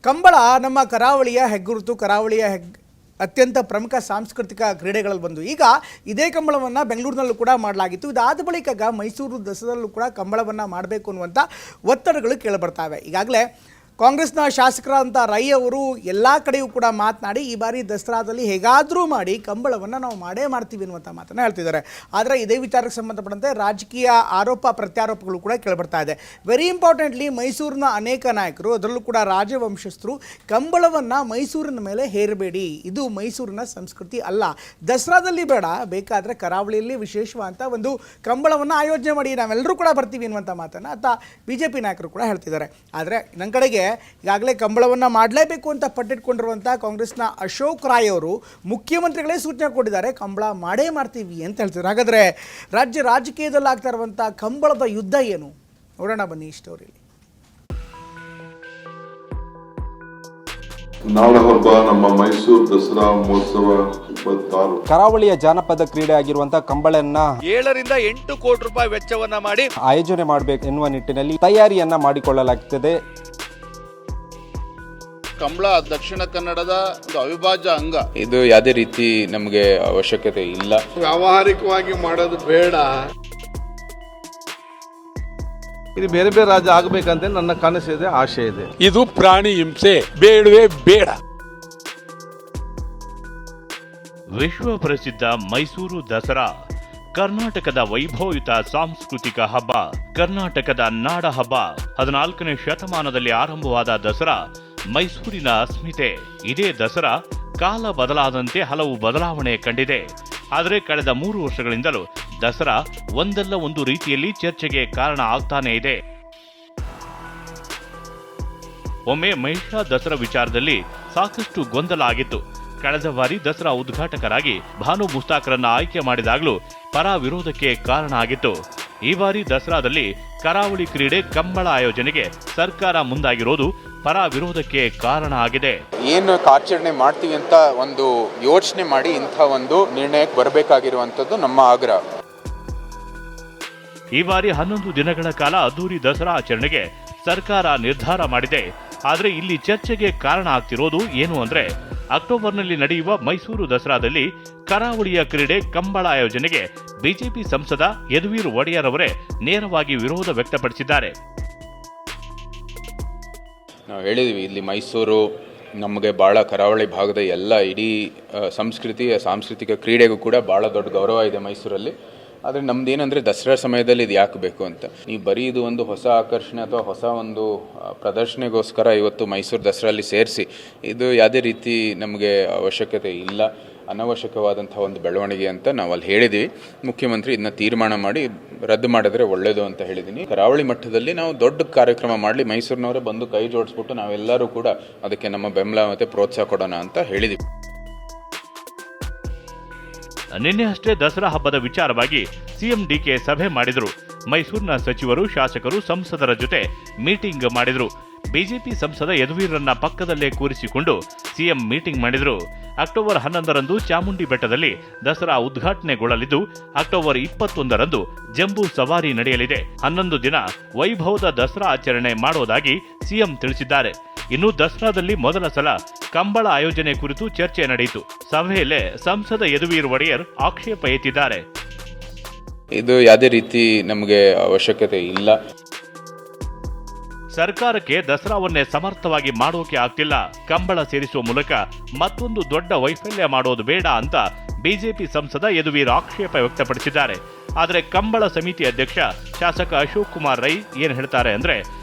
ಕಂಬಳ ನಮ್ಮ ಕರಾವಳಿಯ ಹೆಗ್ಗುರುತು, ಕರಾವಳಿಯ ಅತ್ಯಂತ ಪ್ರಮುಖ ಸಾಂಸ್ಕೃತಿಕ ಕ್ರೀಡೆಗಳಲ್ಲಿ ಬಂದು ಈಗ ಇದೇ ಕಂಬಳವನ್ನು ಬೆಂಗಳೂರಿನಲ್ಲೂ ಕೂಡ ಮಾಡಲಾಗಿತ್ತು. ಇದಾದ ಬಳಿಕ ಮೈಸೂರು ದಸರಲ್ಲೂ ಕೂಡ ಕಂಬಳವನ್ನು ಮಾಡಬೇಕು ಅನ್ನುವಂಥ ಒತ್ತಡಗಳು ಕೇಳಿಬರ್ತಾವೆ. ಈಗಾಗಲೇ ಕಾಂಗ್ರೆಸ್ನ ಶಾಸಕರಾದಂಥ ರೈ ಅವರು ಎಲ್ಲ ಕಡೆಯೂ ಕೂಡ ಮಾತನಾಡಿ ಈ ಬಾರಿ ದಸರಾದಲ್ಲಿ ಹೇಗಾದರೂ ಮಾಡಿ ಕಂಬಳವನ್ನು ನಾವು ಮಾಡೇ ಮಾಡ್ತೀವಿ ಅನ್ನುವಂಥ ಮಾತನ್ನು ಹೇಳ್ತಿದ್ದಾರೆ. ಆದರೆ ಇದೇ ವಿಚಾರಕ್ಕೆ ಸಂಬಂಧಪಟ್ಟಂತೆ ರಾಜಕೀಯ ಆರೋಪ ಪ್ರತ್ಯಾರೋಪಗಳು ಕೂಡ ಕೇಳಿಬರ್ತಾ ಇದೆ. ವೆರಿ ಇಂಪಾರ್ಟೆಂಟ್ಲಿ ಮೈಸೂರಿನ ಅನೇಕ ನಾಯಕರು, ಅದರಲ್ಲೂ ಕೂಡ ರಾಜವಂಶಸ್ಥರು, ಕಂಬಳವನ್ನು ಮೈಸೂರಿನ ಮೇಲೆ ಹೇರಬೇಡಿ, ಇದು ಮೈಸೂರಿನ ಸಂಸ್ಕೃತಿ ಅಲ್ಲ, ದಸರಾದಲ್ಲಿ ಬೇಡ, ಬೇಕಾದರೆ ಕರಾವಳಿಯಲ್ಲಿ ವಿಶೇಷವಾದಂಥ ಒಂದು ಕಂಬಳವನ್ನು ಆಯೋಜನೆ ಮಾಡಿ, ನಾವೆಲ್ಲರೂ ಕೂಡ ಬರ್ತೀವಿ ಅನ್ನುವಂಥ ಮಾತನ್ನು ಆತ BJP ನಾಯಕರು ಕೂಡ ಹೇಳ್ತಿದ್ದಾರೆ. ಆದರೆ ನನ್ನ ಕಡೆಗೆ ಈಗಾಗಲೇ ಕಂಬಳವನ್ನು ಮಾಡಲೇಬೇಕು ಅಂತ ಪಟ್ಟಿಟ್ಕೊಂಡಿರುವಂಥ ಕಾಂಗ್ರೆಸ್ನ ಅಶೋಕ್ ರಾಯ್ ಅವರು ಮುಖ್ಯಮಂತ್ರಿಗಳೇ ಸೂಚನೆ ಕೊಟ್ಟಿದ್ದಾರೆ, ಕಂಬಳ ಮಾಡೇ ಮಾಡ್ತೀವಿ ಅಂತ ಹೇಳ್ತಿದ್ದಾರೆ. ಹಾಗಾದರೆ ರಾಜ್ಯ ರಾಜಕೀಯದಲ್ಲಿ ಆಗ್ತಾ ಇರುವಂಥ ಕಂಬಳದ ಯುದ್ಧ ಏನು ನೋಡೋಣ ಬನ್ನಿ ಈ ಸ್ಟೋರಿಯಲ್ಲಿ. ನಾಳೆ ಹಬ್ಬ ನಮ್ಮ ಮೈಸೂರು ದಸರಾ ಮಹೋತ್ಸವ 26. ಕರಾವಳಿಯ ಜಾನಪದ ಕ್ರೀಡೆ ಆಗಿರುವಂತಹ ಕಂಬಳನ್ನ 7 ರಿಂದ 8 ಕೋಟಿ ರೂಪಾಯಿ ವೆಚ್ಚವನ್ನ ಮಾಡಿ ಆಯೋಜನೆ ಮಾಡಬೇಕು ಎನ್ನುವ ನಿಟ್ಟಿನಲ್ಲಿ ತಯಾರಿಯನ್ನ ಮಾಡಿಕೊಳ್ಳಲಾಗುತ್ತದೆ. ಕಂಬಳ ದಕ್ಷಿಣ ಕನ್ನಡದ ಒಂದು ಅವಿಭಾಜ್ಯ ಅಂಗ. ಇದು ಯಾವುದೇ ರೀತಿ ನಮಗೆ ಅವಶ್ಯಕತೆ ಇಲ್ಲ. ವ್ಯಾವಹಾರಿಕವಾಗಿ ಮಾಡೋದು ಬೇಡ. ಇದು ಬೇರೆ ಬೇರೆ ರಾಜ್ಯ ಆಗಬೇಕಂತ ನನ್ನ ಕನಸಿದೆ, ಆಶೆ ಇದೆ. ಇದು ಪ್ರಾಣಿ ಹಿಂಸೆ ಬೇಡವೇ ಬೇಡ. ವಿಶ್ವ ಪ್ರಸಿದ್ಧ ಮೈಸೂರು ದಸರಾ ಕರ್ನಾಟಕದ ವೈಭವಯುತ ಸಾಂಸ್ಕೃತಿಕ ಹಬ್ಬ, ಕರ್ನಾಟಕದ ನಾಡ ಹಬ್ಬ. 14ನೇ ಶತಮಾನದಲ್ಲಿ ಆರಂಭವಾದ ದಸರಾ ಮೈಸೂರಿನ ಅಸ್ಮಿತೆ. ಇದೇ ದಸರಾ ಕಾಲ ಬದಲಾದಂತೆ ಹಲವು ಬದಲಾವಣೆ ಕಂಡಿದೆ. ಆದರೆ ಕಳೆದ 3 ವರ್ಷಗಳಿಂದಲೂ ದಸರಾ ಒಂದಲ್ಲ ಒಂದು ರೀತಿಯಲ್ಲಿ ಚರ್ಚೆಗೆ ಕಾರಣ ಆಗ್ತಾನೇ ಇದೆ. ಒಮ್ಮೆ ಮಹಿಷ ದಸರಾ ವಿಚಾರದಲ್ಲಿ ಸಾಕಷ್ಟು ಗೊಂದಲ ಆಗಿತ್ತು. ಕಳೆದ ಬಾರಿ ದಸರಾ ಉದ್ಘಾಟಕರಾಗಿ ಭಾನು ಮುಸ್ತಾಕ್ರನ್ನ ಆಯ್ಕೆ ಮಾಡಿದಾಗಲೂ ಪರ ವಿರೋಧಕ್ಕೆ ಕಾರಣ ಆಗಿತ್ತು. ಈ ಬಾರಿ ದಸರಾದಲ್ಲಿ ಕರಾವಳಿ ಕ್ರೀಡೆ ಕಂಬಳ ಆಯೋಜನೆಗೆ ಸರ್ಕಾರ ಮುಂದಾಗಿರೋದು ಪರ ವಿರೋಧಕ್ಕೆ ಕಾರಣ ಆಗಿದೆ. ಏನು ಆಚರಣೆ ಮಾಡ್ತೀವಿ ಅಂತ ಒಂದು ಯೋಚನೆ ಮಾಡಿ ಇಂಥ ಒಂದು ನಿರ್ಣಯಕ್ಕೆ ಬರಬೇಕಾಗಿರುವಂಥದ್ದು ನಮ್ಮ ಆಗ್ರಹ. ಈ ಬಾರಿ 11 ದಿನಗಳ ಕಾಲ ಅದ್ದೂರಿ ದಸರಾ ಆಚರಣೆಗೆ ಸರ್ಕಾರ ನಿರ್ಧಾರ ಮಾಡಿದೆ. ಆದರೆ ಇಲ್ಲಿ ಚರ್ಚೆಗೆ ಕಾರಣ ಆಗ್ತಿರೋದು ಏನು ಅಂದ್ರೆ, ಅಕ್ಟೋಬರ್ನಲ್ಲಿ ನಡೆಯುವ ಮೈಸೂರು ದಸರಾದಲ್ಲಿ ಕರಾವಳಿಯ ಕ್ರೀಡೆ ಕಂಬಳ ಆಯೋಜನೆಗೆ ಬಿಜೆಪಿ ಸಂಸದ ಯದುವೀರ್ ಒಡೆಯರ್ ಅವರೇ ನೇರವಾಗಿ ವಿರೋಧ ವ್ಯಕ್ತಪಡಿಸಿದ್ದಾರೆ. ನಾವು ಹೇಳಿದ್ವಿ, ಇಲ್ಲಿ ಮೈಸೂರು ನಮಗೆ ಭಾಳ ಕರಾವಳಿ ಭಾಗದ ಎಲ್ಲ ಇಡೀ ಸಾಂಸ್ಕೃತಿಕ ಕ್ರೀಡೆಗೂ ಕೂಡ ಭಾಳ ದೊಡ್ಡ ಗೌರವ ಇದೆ ಮೈಸೂರಲ್ಲಿ. ಆದರೆ ನಮ್ದೇನಂದರೆ ದಸರಾ ಸಮಯದಲ್ಲಿ ಇದು ಯಾಕೆ ಬೇಕು ಅಂತ, ನೀವು ಬರೀ ಇದು ಒಂದು ಹೊಸ ಆಕರ್ಷಣೆ ಅಥವಾ ಹೊಸ ಒಂದು ಪ್ರದರ್ಶನೆಗೋಸ್ಕರ ಇವತ್ತು ಮೈಸೂರು ದಸರಲ್ಲಿ ಸೇರಿಸಿ, ಇದು ಯಾವುದೇ ರೀತಿ ನಮಗೆ ಅವಶ್ಯಕತೆ ಇಲ್ಲ, ಅನವಶ್ಯಕವಾದಂಥ ಒಂದು ಬೆಳವಣಿಗೆ ಅಂತ ನಾವು ಅಲ್ಲಿ ಹೇಳಿದ್ವಿ. ಮುಖ್ಯಮಂತ್ರಿ ಇದನ್ನ ತೀರ್ಮಾನ ಮಾಡಿ ರದ್ದು ಮಾಡಿದ್ರೆ ಒಳ್ಳೆಯದು ಅಂತ ಹೇಳಿದ್ದೀನಿ. ಕರಾವಳಿ ಮಟ್ಟದಲ್ಲಿ ನಾವು ದೊಡ್ಡ ಕಾರ್ಯಕ್ರಮ ಮಾಡಲಿ, ಮೈಸೂರಿನವರೇ ಬಂದು ಕೈ ಜೋಡಿಸ್ಬಿಟ್ಟು ನಾವೆಲ್ಲರೂ ಕೂಡ ಅದಕ್ಕೆ ನಮ್ಮ ಬೆಂಬಲ ಮತ್ತು ಪ್ರೋತ್ಸಾಹ ಕೊಡೋಣ ಅಂತ ಹೇಳಿದ್ವಿ. ನಿನ್ನೆ ಅಷ್ಟೇ ದಸರಾ ಹಬ್ಬದ ವಿಚಾರವಾಗಿ ಸಿಎಂ DK ಸಭೆ ಮಾಡಿದ್ರು. ಮೈಸೂರಿನ ಸಚಿವರು, ಶಾಸಕರು, ಸಂಸದರ ಜೊತೆ ಮೀಟಿಂಗ್ ಮಾಡಿದ್ರು. ಬಿಜೆಪಿ ಸಂಸದ ಯದುವೀರನ್ನ ಪಕ್ಕದಲ್ಲೇ ಕೂರಿಸಿಕೊಂಡು ಸಿಎಂ ಮೀಟಿಂಗ್ ಮಾಡಿದ್ರು. ಅಕ್ಟೋಬರ್ 11ರಂದು ಚಾಮುಂಡಿ ಬೆಟ್ಟದಲ್ಲಿ ದಸರಾ ಉದ್ಘಾಟನೆಗೊಳ್ಳಲಿದ್ದು, ಅಕ್ಟೋಬರ್ 21ರಂದು ಜಂಬೂ ಸವಾರಿ ನಡೆಯಲಿದೆ. 11 ದಿನ ವೈಭವದ ದಸರಾ ಆಚರಣೆ ಮಾಡೋದಾಗಿ ಸಿಎಂ ತಿಳಿಸಿದ್ದಾರೆ. ಇನ್ನು ದಸರಾದಲ್ಲಿ ಮೊದಲ ಸಲ ಕಂಬಳ ಆಯೋಜನೆ ಕುರಿತು ಚರ್ಚೆ ನಡೆಯಿತು. ಸಭೆಯಲ್ಲೇ ಸಂಸದ ಯದುವೀರ್ ಒಡೆಯರ್ ಆಕ್ಷೇಪ ಎತ್ತಿದ್ದಾರೆ. ಇದು ಯಾವುದೇ ರೀತಿ ನಮಗೆ ಅವಶ್ಯಕತೆ ಇಲ್ಲ. ಸರ್ಕಾರಕ್ಕೆ ದಸರಾವನ್ನೇ ಸಮರ್ಥವಾಗಿ ಮಾಡೋಕೆ ಆಗ್ತಿಲ್ಲ. ಕಂಬಳ ಸೇರಿಸುವ ಮೂಲಕ ಮತ್ತೊಂದು ದೊಡ್ಡ ವೈಫಲ್ಯ ಮಾಡೋದು ಬೇಡ ಅಂತ ಬಿಜೆಪಿ ಸಂಸದ ಯದುವೀರ್ ಆಕ್ಷೇಪ ವ್ಯಕ್ತಪಡಿಸಿದ್ದಾರೆ. ಆದರೆ ಕಂಬಳ ಸಮಿತಿ ಅಧ್ಯಕ್ಷ ಶಾಸಕ ಅಶೋಕ್ ಕುಮಾರ್ ರೈ ಏನ್ ಹೇಳ್ತಾರೆ ಅಂದ್ರೆ,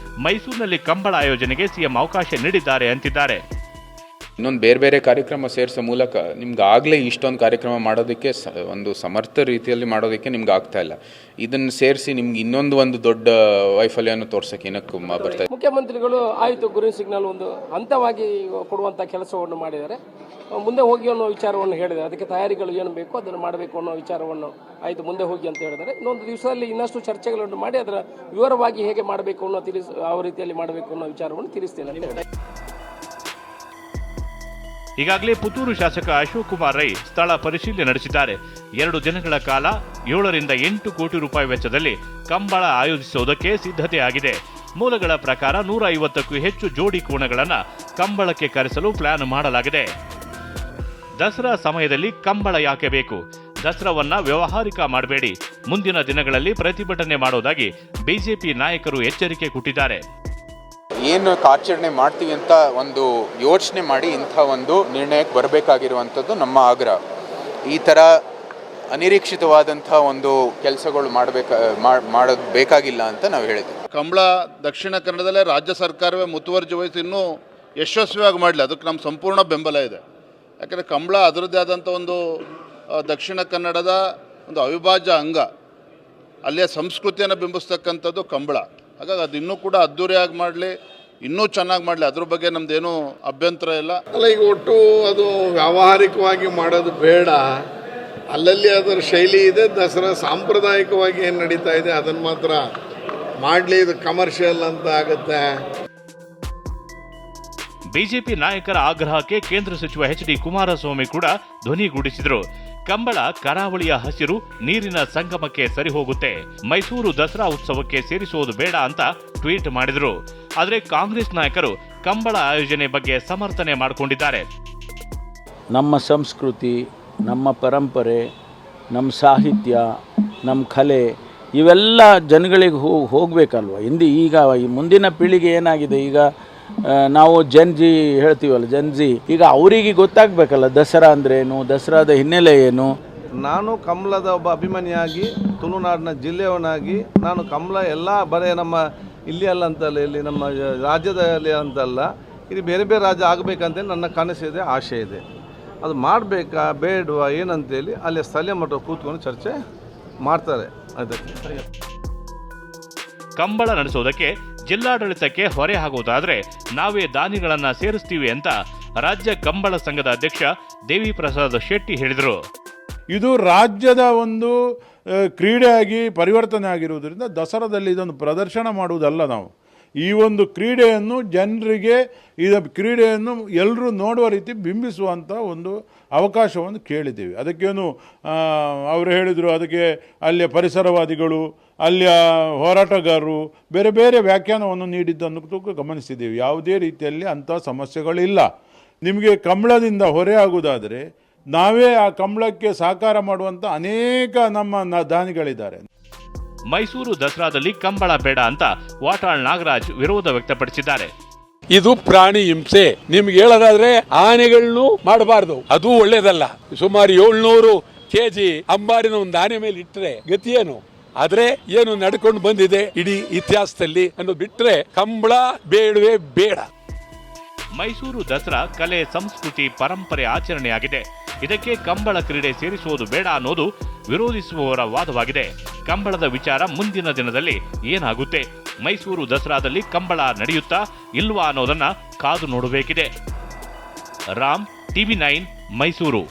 ಮೈಸೂರಿನಲ್ಲಿ ಕಂಬಳ ಆಯೋಜನೆಗೆ ಸಿಎಂ ಅವಕಾಶ ನೀಡಿದ್ದಾರೆ ಅಂತಿದ್ದಾರೆ. ಇನ್ನೊಂದು ಬೇರೆ ಬೇರೆ ಕಾರ್ಯಕ್ರಮ ಸೇರಿಸೋ ಮೂಲಕ ನಿಮ್ಗೆ ಆಗಲೇ ಇಷ್ಟೊಂದು ಕಾರ್ಯಕ್ರಮ ಮಾಡೋದಕ್ಕೆ ಒಂದು ಸಮರ್ಥ ರೀತಿಯಲ್ಲಿ ಮಾಡೋದಕ್ಕೆ ನಿಮ್ಗೆ ಆಗ್ತಾ ಇಲ್ಲ. ಇದನ್ನು ಸೇರಿಸಿ ನಿಮ್ಗೆ ಇನ್ನೊಂದು ದೊಡ್ಡ ವೈಫಲ್ಯವನ್ನು ತೋರ್ಸಕ್ಕೆ ಏನಕ್ಕೆ ಬರ್ತಾ ಇದೆ. ಮುಖ್ಯಮಂತ್ರಿಗಳು ಆಯಿತು ಗ್ರೀನ್ ಸಿಗ್ನಲ್ ಒಂದು ಹಂತವಾಗಿ ಕೊಡುವಂಥ ಕೆಲಸವನ್ನು ಮಾಡಿದ್ದಾರೆ. ಮುಂದೆ ಹೋಗಿ ಅನ್ನೋ ವಿಚಾರವನ್ನು ಹೇಳಿದ್ದಾರೆ. ಅದಕ್ಕೆ ತಯಾರಿಗಳು ಏನು ಬೇಕು ಅದನ್ನು ಮಾಡಬೇಕು ಅನ್ನೋ ವಿಚಾರವನ್ನು ಆಯಿತು ಮುಂದೆ ಹೋಗಿ ಅಂತ ಹೇಳಿದ್ದಾರೆ. ಇನ್ನೊಂದು ದಿವಸದಲ್ಲಿ ಇನ್ನಷ್ಟು ಚರ್ಚೆಗಳನ್ನು ಮಾಡಿ ಅದರ ವಿವರವಾಗಿ ಹೇಗೆ ಮಾಡಬೇಕು ಅನ್ನೋ ಯಾವ ರೀತಿಯಲ್ಲಿ ಮಾಡಬೇಕು ಅನ್ನೋ ವಿಚಾರವನ್ನು ತಿಳಿಸ್ತೇನೆ. ಈಗಾಗಲೇ ಪುತ್ತೂರು ಶಾಸಕ ಅಶೋಕ್ ಕುಮಾರ್ ರೈ ಸ್ಥಳ ಪರಿಶೀಲನೆ ನಡೆಸಿದ್ದಾರೆ. 2 ದಿನಗಳ ಕಾಲ 7 ರಿಂದ 8 ಕೋಟಿ ರೂಪಾಯಿ ವೆಚ್ಚದಲ್ಲಿ ಕಂಬಳ ಆಯೋಜಿಸುವುದಕ್ಕೆ ಸಿದ್ಧತೆ ಆಗಿದೆ. ಮೂಲಗಳ ಪ್ರಕಾರ 150ಕ್ಕೂ ಹೆಚ್ಚು ಜೋಡಿ ಕೋಣಗಳನ್ನು ಕಂಬಳಕ್ಕೆ ಕರೆಸಲು ಪ್ಲಾನ್ ಮಾಡಲಾಗಿದೆ. ದಸರಾ ಸಮಯದಲ್ಲಿ ಕಂಬಳ ಯಾಕೆ ಬೇಕು? ದಸರಾವನ್ನ ವ್ಯಾವಹಾರಿಕ ಮಾಡಬೇಡಿ. ಮುಂದಿನ ದಿನಗಳಲ್ಲಿ ಪ್ರತಿಭಟನೆ ಮಾಡೋದಾಗಿ ಬಿಜೆಪಿ ನಾಯಕರು ಎಚ್ಚರಿಕೆ ಕೊಟ್ಟಿದ್ದಾರೆ. ಏನು ಆಚರಣೆ ಮಾಡ್ತೀವಿ ಅಂತ ಒಂದು ಯೋಚನೆ ಮಾಡಿ ಇಂಥ ಒಂದು ನಿರ್ಣಯಕ್ಕೆ ಬರಬೇಕಾಗಿರುವಂಥದ್ದು ನಮ್ಮ ಆಗ್ರಹ. ಈ ಥರ ಅನಿರೀಕ್ಷಿತವಾದಂಥ ಒಂದು ಕೆಲಸಗಳು ಮಾಡೋದು ಬೇಕಾಗಿಲ್ಲ ಅಂತ ನಾವು ಹೇಳಿದ್ವಿ. ಕಂಬಳ ದಕ್ಷಿಣ ಕನ್ನಡದಲ್ಲೇ ರಾಜ್ಯ ಸರ್ಕಾರವೇ ಮುತುವರ್ಜಿ ವಹಿಸಿ ಇನ್ನೂ ಯಶಸ್ವಿಯಾಗಿ ಮಾಡಲಿ, ಅದಕ್ಕೆ ನಮ್ಮ ಸಂಪೂರ್ಣ ಬೆಂಬಲ ಇದೆ. ಯಾಕಂದರೆ ಕಂಬಳ ಅದರದ್ದೇ ಆದಂಥ ಒಂದು ದಕ್ಷಿಣ ಕನ್ನಡದ ಒಂದು ಅವಿಭಾಜ್ಯ ಅಂಗ, ಅಲ್ಲಿಯ ಸಂಸ್ಕೃತಿಯನ್ನು ಬಿಂಬಿಸ್ತಕ್ಕಂಥದ್ದು ಕಂಬಳ. ಹಾಗಾಗಿ ಅದು ಇನ್ನೂ ಕೂಡ ಅದ್ದೂರಿಯಾಗಿ ಮಾಡಲಿ, ಇನ್ನೂ ಚೆನ್ನಾಗಿ ಮಾಡಲಿ, ಅದ್ರ ಬಗ್ಗೆ ನಮ್ಮದೇನೂ ಅಭ್ಯಂತರ ಇಲ್ಲ. ಅಲ್ಲ, ಈಗ ಒಟ್ಟು ಅದು ವ್ಯಾವಹಾರಿಕವಾಗಿ ಮಾಡೋದು ಬೇಡ, ಅಲ್ಲಲ್ಲಿ ಅದರ ಶೈಲಿ ಇದೆ. ದಸರಾ ಸಾಂಪ್ರದಾಯಿಕವಾಗಿ ಏನು ನಡೀತಾ ಇದೆ ಅದನ್ನು ಮಾತ್ರ ಮಾಡಲಿ, ಇದು ಕಮರ್ಷಿಯಲ್ ಅಂತ ಆಗುತ್ತೆ. ಬಿಜೆಪಿ ನಾಯಕರ ಆಗ್ರಹಕ್ಕೆ ಕೇಂದ್ರ ಸಚಿವ ಎಚ್ ಡಿ ಕುಮಾರಸ್ವಾಮಿ ಕೂಡ ಧ್ವನಿಗೂಡಿಸಿದರು. ಕಂಬಳ ಕರಾವಳಿಯ ಹಸಿರು ನೀರಿನ ಸಂಗಮಕ್ಕೆ ಸರಿ ಹೋಗುತ್ತೆ, ಮೈಸೂರು ದಸರಾ ಉತ್ಸವಕ್ಕೆ ಸೇರಿಸುವುದು ಬೇಡ ಅಂತ ಟ್ವೀಟ್ ಮಾಡಿದರು. ಆದರೆ ಕಾಂಗ್ರೆಸ್ ನಾಯಕರು ಕಂಬಳ ಆಯೋಜನೆ ಬಗ್ಗೆ ಸಮರ್ಥನೆ ಮಾಡಿಕೊಂಡಿದ್ದಾರೆ. ನಮ್ಮ ಸಂಸ್ಕೃತಿ, ನಮ್ಮ ಪರಂಪರೆ, ನಮ್ಮ ಸಾಹಿತ್ಯ, ನಮ್ಮ ಕಲೆ ಇವೆಲ್ಲ ಜನಗಳಿಗೆ ಹೋಗಬೇಕಲ್ವ. ಈಗ ಈ ಮುಂದಿನ ಪೀಳಿಗೆ ಏನಾಗಿದೆ, ಈಗ ನಾವು ಜನ್ಜಿ ಹೇಳ್ತೀವಲ್ಲ, ಜನ್ಜಿ, ಈಗ ಅವರಿಗೆ ಗೊತ್ತಾಗಬೇಕಲ್ಲ ದಸರಾ ಅಂದ್ರೇನು, ದಸರಾದ ಹಿನ್ನೆಲೆ ಏನು. ನಾನು ಕಂಬಳದ ಒಬ್ಬ ಅಭಿಮಾನಿಯಾಗಿ, ತುಳುನಾಡಿನ ಜಿಲ್ಲೆಯವನಾಗಿ, ನಾನು ಕಂಬಳ ಎಲ್ಲ ಬರೇ ನಮ್ಮ ಇಲ್ಲಿ ಅಲ್ಲ ಅಂತಲ್ಲ, ಇಲ್ಲಿ ನಮ್ಮ ರಾಜ್ಯದಲ್ಲಿ ಅಂತಲ್ಲ, ಇದು ಬೇರೆ ಬೇರೆ ರಾಜ್ಯ ಆಗಬೇಕಂತೇಳಿ ನನ್ನ ಕನಸಿದೆ, ಆಶೆ ಇದೆ. ಅದು ಮಾಡಬೇಕಾ ಬೇಡವಾ ಏನಂತೇಳಿ ಅಲ್ಲಿ ಸ್ಥಳೀಯ ಮಟ್ಟ ಕೂತ್ಕೊಂಡು ಚರ್ಚೆ ಮಾಡ್ತಾರೆ. ಅದಕ್ಕೆ ಕಂಬಳ ನಡೆಸೋದಕ್ಕೆ ಜಿಲ್ಲಾಡಳಿತಕ್ಕೆ ಹೊರೆ ಆಗೋದಾದ್ರೆ ನಾವೇ ದಾನಿಗಳನ್ನ ಸೇರಿಸ್ತೀವಿ ಅಂತ ರಾಜ್ಯ ಕಂಬಳ ಸಂಘದ ಅಧ್ಯಕ್ಷ ದೇವಿ ಪ್ರಸಾದ್ ಶೆಟ್ಟಿ ಹೇಳಿದರು. ಇದು ರಾಜ್ಯದ ಒಂದು ಕ್ರೀಡೆಯಾಗಿ ಪರಿವರ್ತನೆ ಆಗಿರುವುದರಿಂದ ದಸರಾದಲ್ಲಿ ಇದೊಂದು ಪ್ರದರ್ಶನ ಮಾಡುವುದಲ್ಲ. ನಾವು ಈ ಒಂದು ಕ್ರೀಡೆಯನ್ನು ಜನರಿಗೆ, ಕ್ರೀಡೆಯನ್ನು ಎಲ್ಲರೂ ನೋಡುವ ರೀತಿ ಬಿಂಬಿಸುವಂಥ ಒಂದು ಅವಕಾಶವನ್ನು ಕೇಳಿದ್ದೀವಿ. ಅದಕ್ಕೇನು ಅವರು ಹೇಳಿದರು, ಅದಕ್ಕೆ ಅಲ್ಲಿಯ ಪರಿಸರವಾದಿಗಳು, ಅಲ್ಲಿಯ ಹೋರಾಟಗಾರರು ಬೇರೆ ಬೇರೆ ವ್ಯಾಖ್ಯಾನವನ್ನು ನೀಡಿದ್ದನ್ನು ಗಮನಿಸಿದ್ದೀವಿ. ಯಾವುದೇ ರೀತಿಯಲ್ಲಿ ಅಂಥ ಸಮಸ್ಯೆಗಳಿಲ್ಲ. ನಿಮಗೆ ಕಂಬಳದಿಂದ ಹೊರೆ ಆಗುವುದಾದರೆ ನಾವೇ ಆ ಕಂಬಳಕ್ಕೆ ಸಹಕಾರ ಮಾಡುವಂಥ ಅನೇಕ ನಮ್ಮ ದಾನಿಗಳಿದ್ದಾರೆ. ಮೈಸೂರು ದಸರಾದಲ್ಲಿ ಕಂಬಳ ಬೇಡ ಅಂತ ವಾಟಾಳ್ ನಾಗರಾಜ್ ವಿರೋಧ ವ್ಯಕ್ತಪಡಿಸಿದ್ದಾರೆ. ಇದು ಪ್ರಾಣಿ ಹಿಂಸೆ. ನಿಮ್ಗೆ ಹೇಳೋದಾದ್ರೆ ಆನೆಗಳನ್ನು ಮಾಡಬಾರ್ದು, ಅದು ಒಳ್ಳೇದಲ್ಲ. ಸುಮಾರು 700 kg ಅಂಬಾರಿನ ಒಂದು ಆನೆ ಮೇಲೆ ಇಟ್ಟರೆ ಗತಿ ಏನು? ಆದ್ರೆ ಏನು ನಡ್ಕೊಂಡು ಬಂದಿದೆ ಇಡೀ ಇತಿಹಾಸದಲ್ಲಿ ಅನ್ನೋದು ಬಿಟ್ರೆ ಕಂಬಳ ಬೇಡವೇ ಬೇಡ. ಮೈಸೂರು ದಸರಾ ಕಲೆ, ಸಂಸ್ಕೃತಿ, ಪರಂಪರೆ ಆಚರಣೆಯಾಗಿದೆ. ಇದಕ್ಕೆ ಕಂಬಳ ಕ್ರೀಡೆ ಸೇರಿಸುವುದು ಬೇಡ ಅನ್ನೋದು ವಿರೋಧಿಸುವವರ ವಾದವಾಗಿದೆ. ಕಂಬಳದ ವಿಚಾರ ಮುಂದಿನ ದಿನದಲ್ಲಿ ಏನಾಗುತ್ತೆ? ಮೈಸೂರು ದಸರಾದಲ್ಲಿ ಕಂಬಳ ನಡೆಯುತ್ತಾ ಇಲ್ವಾ ಅನ್ನೋದನ್ನ ಕಾದು ನೋಡಬೇಕಿದೆ. ರಾಮ್, TV9 ಮೈಸೂರು.